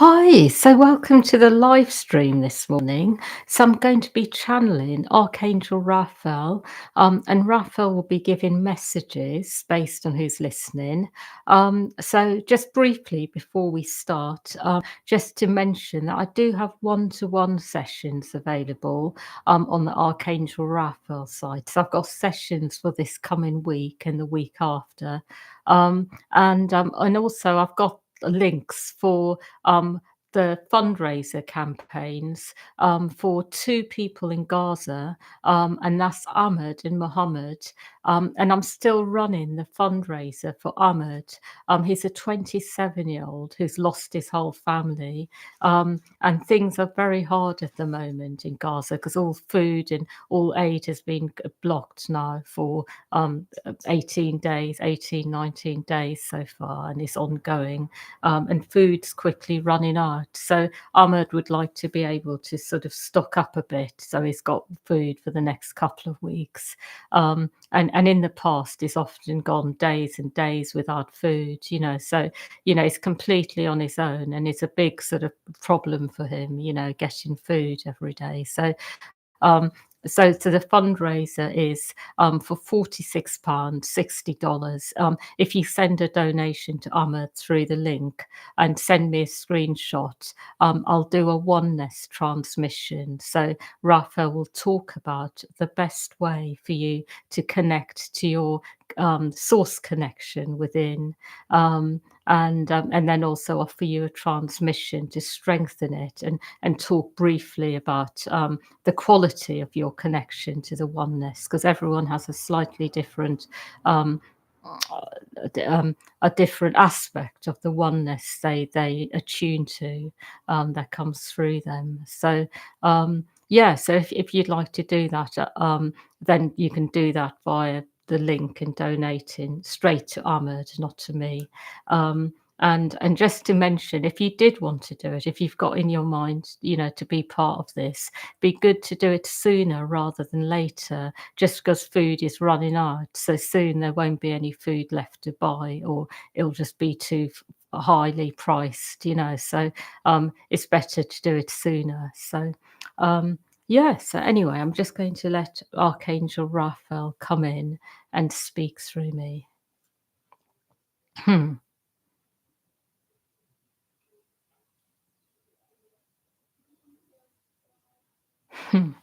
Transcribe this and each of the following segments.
Hi, so welcome to the live stream this morning. So I'm going to be channeling Archangel Raphael, and Raphael will be giving messages based on who's listening. So just briefly before we start, just to mention that I do have one-to-one sessions available on the Archangel Raphael side. So I've got sessions for this coming week and the week after, and also I've got links for the fundraiser campaigns for two people in Gaza, and that's Ahmed and Mohammed. And I'm still running the fundraiser for Ahmed. He's a 27-year-old who's lost his whole family. And things are very hard at the moment in Gaza because all food and all aid has been blocked now for 18 days, 18, 19 days so far, and it's ongoing, and food's quickly running out. So Ahmed would like to be able to sort of stock up a bit, so he's got food for the next couple of weeks. And in the past, he's often gone days and days without food, So he's completely on his own, and it's a big sort of problem for him, getting food every day. Um, so the fundraiser is for £46, $60. If you send a donation to Ahmed through the link and send me a screenshot, I'll do a oneness transmission. So Raphael will talk about the best way for you to connect to your source connection within. And then also offer you a transmission to strengthen it and talk briefly about the quality of your connection to the oneness, because everyone has a slightly different um, a different aspect of the oneness they attune to, that comes through them. Yeah, so if you'd like to do that, then you can do that via the link and donating straight to Ahmed, not to me. And just to mention, if you did want to do it, if you've got in your mind, to be part of this, be good to do it sooner rather than later, just because food is running out. So soon there won't be any food left to buy, or it'll just be too highly priced, So it's better to do it sooner. Yeah, so anyway, I'm just going to let Archangel Raphael come in and speak through me. Hmm. Hmm.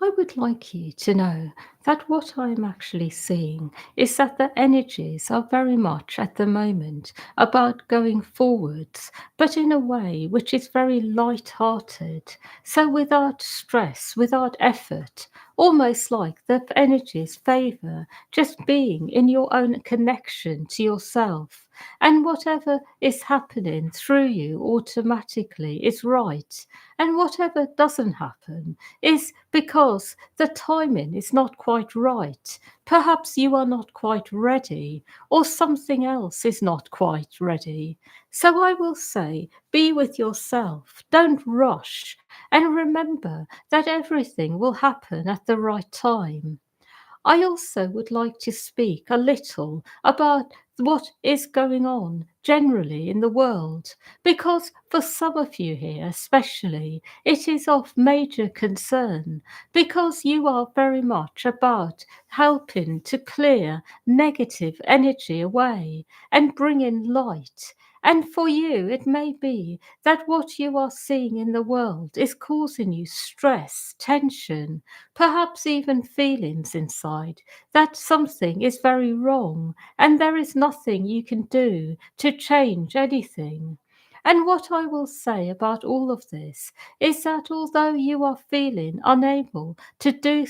I would like you to know that what I am actually seeing is that the energies are very much at the moment about going forwards, but in a way which is very light-hearted. So without stress, without effort, almost like the energies favour just being in your own connection to yourself. And whatever is happening through you automatically is right. And whatever doesn't happen is because the timing is not quite right. Perhaps you are not quite ready, or something else is not quite ready. So I will say, be with yourself, don't rush, and remember that everything will happen at the right time. I also would like to speak a little about what is going on generally in the world, because for some of you here, especially, it is of major concern, because you are very much about helping to clear negative energy away and bring in light. And for you, it may be that what you are seeing in the world is causing you stress, tension, perhaps even feelings inside that something is very wrong and there is nothing you can do to change anything. And what I will say about all of this is that although you are feeling unable to do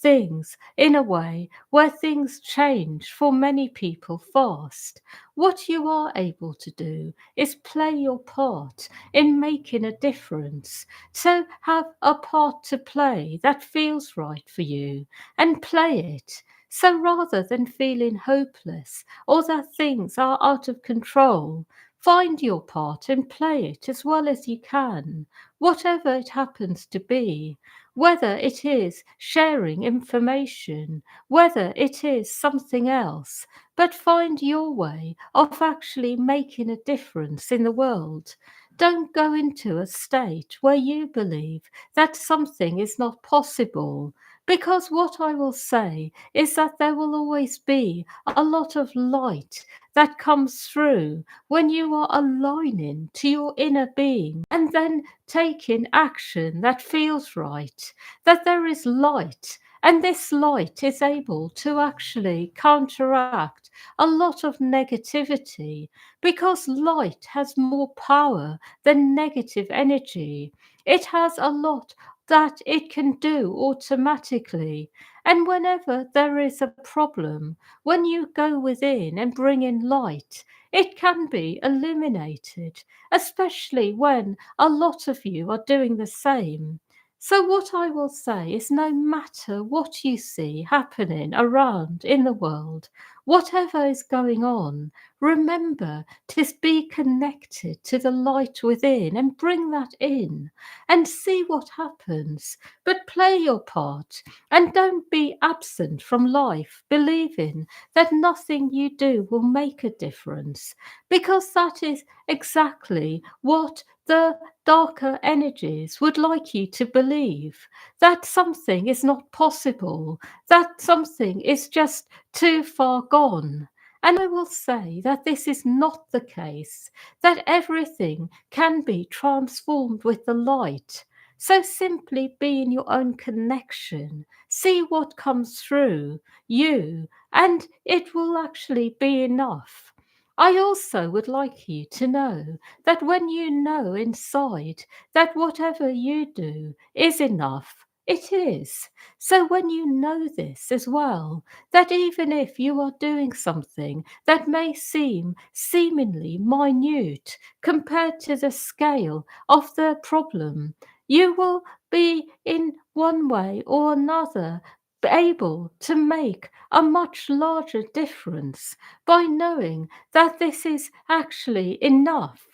things in a way where things change for many people fast, what you are able to do is play your part in making a difference. So have a part to play that feels right for you and play it. So rather than feeling hopeless or that things are out of control, Find your part and play it as well as you can, whatever it happens to be, whether it is sharing information, whether it is something else, but find your way of actually making a difference in the world. Don't go into a state where you believe that something is not possible, because what I will say is that there will always be a lot of light that comes through when you are aligning to your inner being and then taking action that feels right, that there is light. And this light is able to actually counteract a lot of negativity because light has more power than negative energy. It has a lot that it can do automatically. And whenever there is a problem, when you go within and bring in light, it can be eliminated, especially when a lot of you are doing the same. So, what I will say is no matter what you see happening around in the world, whatever is going on, remember to be connected to the light within and bring that in and see what happens. But play your part and don't be absent from life, believing that nothing you do will make a difference, because that is exactly what the darker energies would like you to believe, that something is not possible, that something is just too far gone. And I will say that this is not the case, that everything can be transformed with the light. So simply be in your own connection, see what comes through you, and it will actually be enough. I also would like you to know that when you know inside that whatever you do is enough, it is. So when you know this as well, that even if you are doing something that may seem seemingly minute compared to the scale of the problem, you will be in one way or another able to make a much larger difference by knowing that this is actually enough.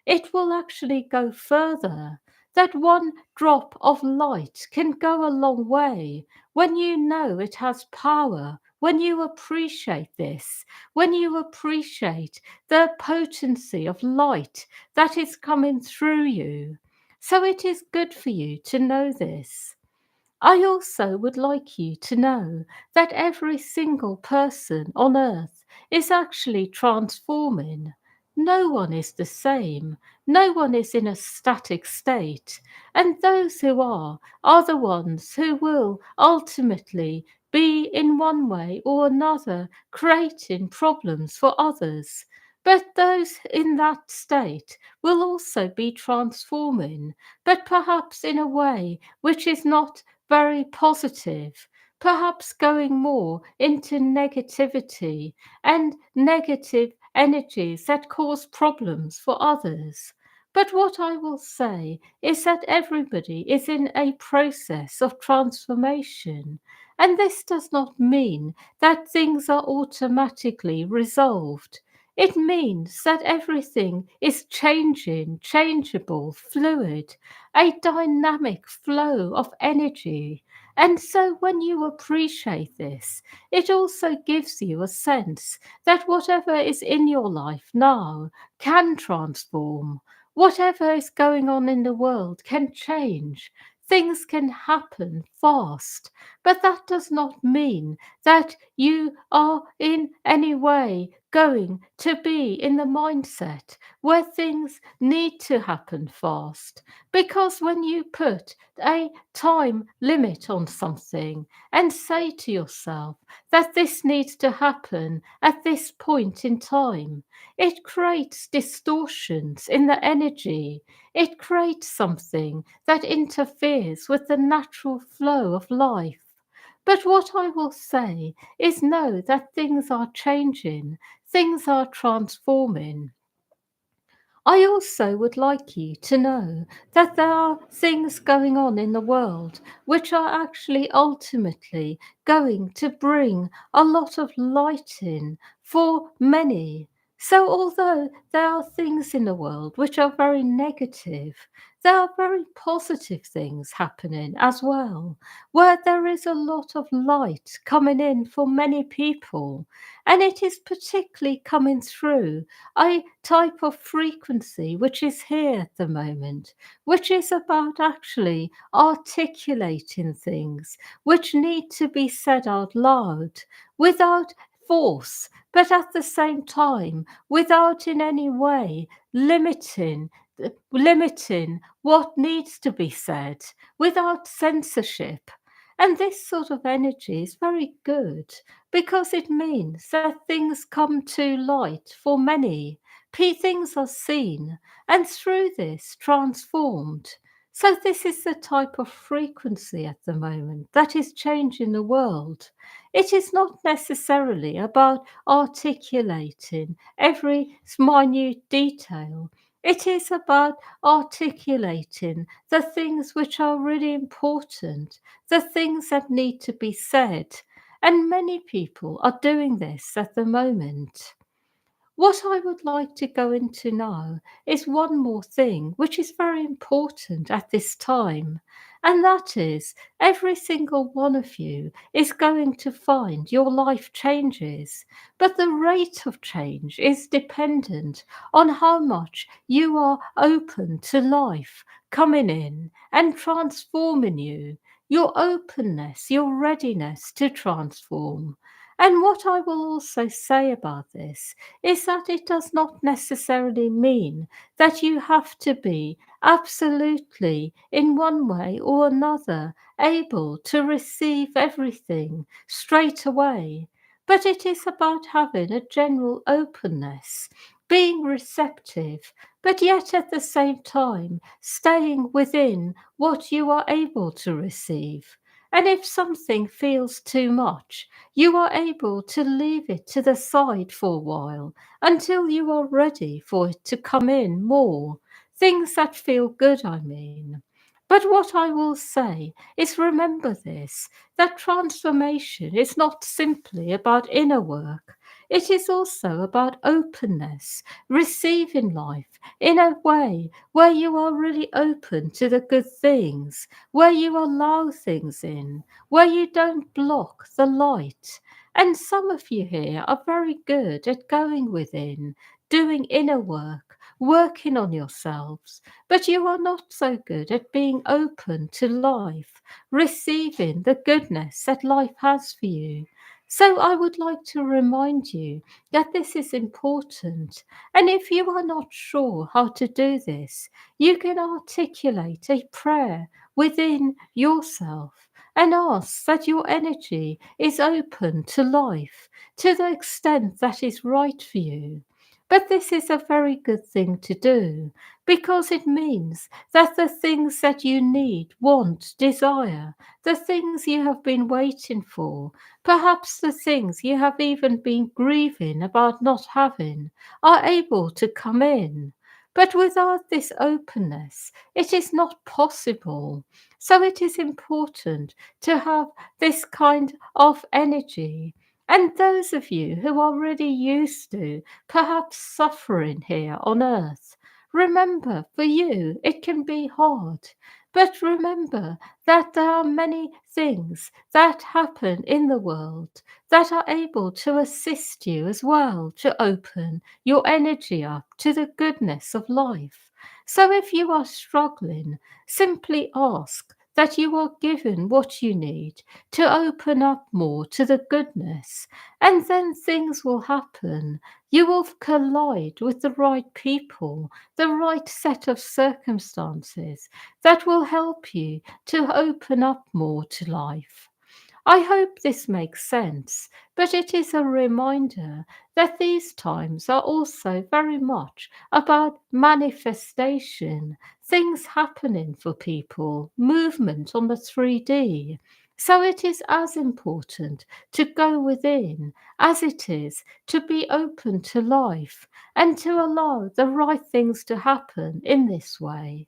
It will actually go further. That one drop of light can go a long way when you know it has power, when you appreciate this, when you appreciate the potency of light that is coming through you. So it is good for you to know this. I also would like you to know that every single person on earth is actually transforming. No one is the same. No one is in a static state. And those who are the ones who will ultimately be in one way or another creating problems for others. But those in that state will also be transforming, but perhaps in a way which is not very positive, perhaps going more into negativity and negative energies that cause problems for others. But what I will say is that everybody is in a process of transformation, and this does not mean that things are automatically resolved. It means that everything is changing, changeable, fluid, a dynamic flow of energy. And so, when you appreciate this, it also gives you a sense that whatever is in your life now can transform. Whatever is going on in the world can change. Things can happen fast, but that does not mean that you are in any way going to be in the mindset where things need to happen fast. Because when you put a time limit on something and say to yourself that this needs to happen at this point in time, it creates distortions in the energy. It creates something that interferes with the natural flow of life. But what I will say is know that things are changing, things are transforming. I also would like you to know that there are things going on in the world which are actually ultimately going to bring a lot of light in for many. So, although there are things in the world which are very negative, there are very positive things happening as well, where there is a lot of light coming in for many people. And it is particularly coming through a type of frequency which is here at the moment, which is about actually articulating things which need to be said out loud without force, but at the same time without in any way limiting what needs to be said, without censorship. And this sort of energy is very good because it means that things come to light for many. Things are seen and through this transformed. So, this is the type of frequency at the moment that is changing the world. It is not necessarily about articulating every minute detail. It is about articulating the things which are really important, the things that need to be said. And many people are doing this at the moment. What I would like to go into now is one more thing which is very important at this time, and that is every single one of you is going to find your life changes, but the rate of change is dependent on how much you are open to life coming in and transforming you, your openness, your readiness to transform. And what I will also say about this is that it does not necessarily mean that you have to be absolutely, in one way or another, able to receive everything straight away. But it is about having a general openness, being receptive, but yet at the same time staying within what you are able to receive. And if something feels too much, you are able to leave it to the side for a while until you are ready for it to come in more. Things that feel good, I mean. But what I will say is remember this, that transformation is not simply about inner work. It is also about openness, receiving life in a way where you are really open to the good things, where you allow things in, where you don't block the light. And some of you here are very good at going within, doing inner work, working on yourselves, but you are not so good at being open to life, receiving the goodness that life has for you. So I would like to remind you that this is important. And if you are not sure how to do this, you can articulate a prayer within yourself and ask that your energy is open to life to the extent that is right for you. But this is a very good thing to do because it means that the things that you need, want, desire, the things you have been waiting for, perhaps the things you have even been grieving about not having, are able to come in. But without this openness, it is not possible. So it is important to have this kind of energy. And those of you who are really used to perhaps suffering here on earth, remember for you it can be hard. But remember that there are many things that happen in the world that are able to assist you as well to open your energy up to the goodness of life. So if you are struggling, simply ask that you are given what you need to open up more to the goodness, and then things will happen. You will collide with the right people, the right set of circumstances that will help you to open up more to life. I hope this makes sense, but it is a reminder that these times are also very much about manifestation, things happening for people, movement on the 3D. So it is as important to go within as it is to be open to life and to allow the right things to happen in this way.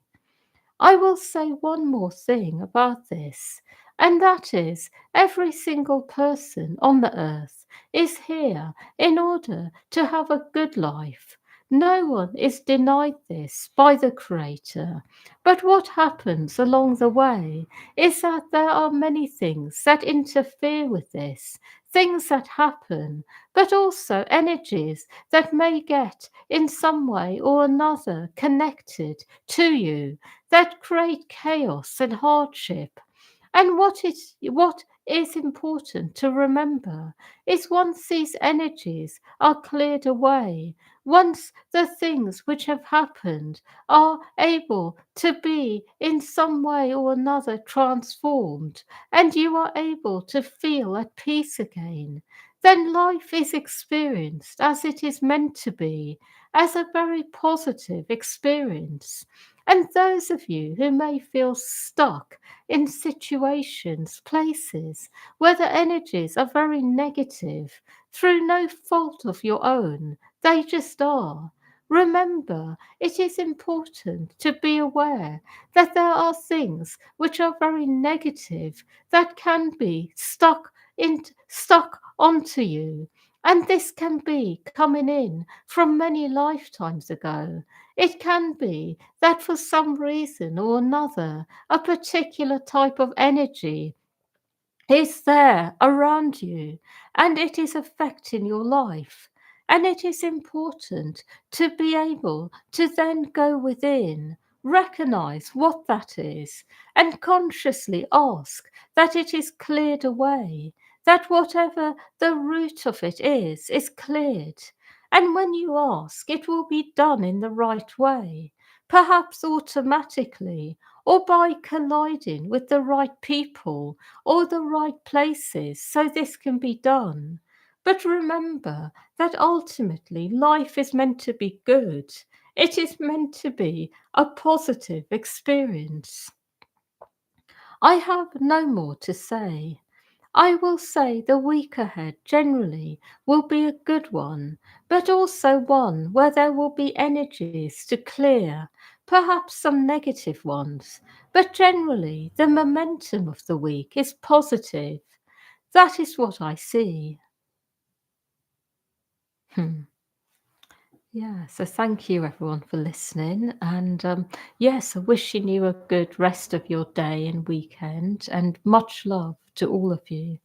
I will say one more thing about this, And that is, every single person on the earth is here in order to have a good life. No one is denied this by the Creator. But what happens along the way is that there are many things that interfere with this, things that happen, but also energies that may get in some way or another connected to you that create chaos and hardship. And what is important to remember is once these energies are cleared away, once the things which have happened are able to be in some way or another transformed, and you are able to feel at peace again, then life is experienced as it is meant to be, as a very positive experience. And those of you who may feel stuck in situations, places where the energies are very negative through no fault of your own, they just are. Remember, it is important to be aware that there are things which are very negative that can be stuck onto you. And this can be coming in from many lifetimes ago. It can be that for some reason or another, a particular type of energy is there around you and it is affecting your life. And it is important to be able to then go within, recognize what that is, and consciously ask that it is cleared away, that whatever the root of it is cleared. And when you ask, it will be done in the right way, perhaps automatically, or by colliding with the right people or the right places so this can be done. But remember that ultimately life is meant to be good. It is meant to be a positive experience. I have no more to say. I will say the week ahead generally will be a good one, but also one where there will be energies to clear, perhaps some negative ones, but generally the momentum of the week is positive. That is what I see. Hmm. Yeah, so thank you everyone for listening. And yes, wishing you a good rest of your day and weekend, and much love to all of you.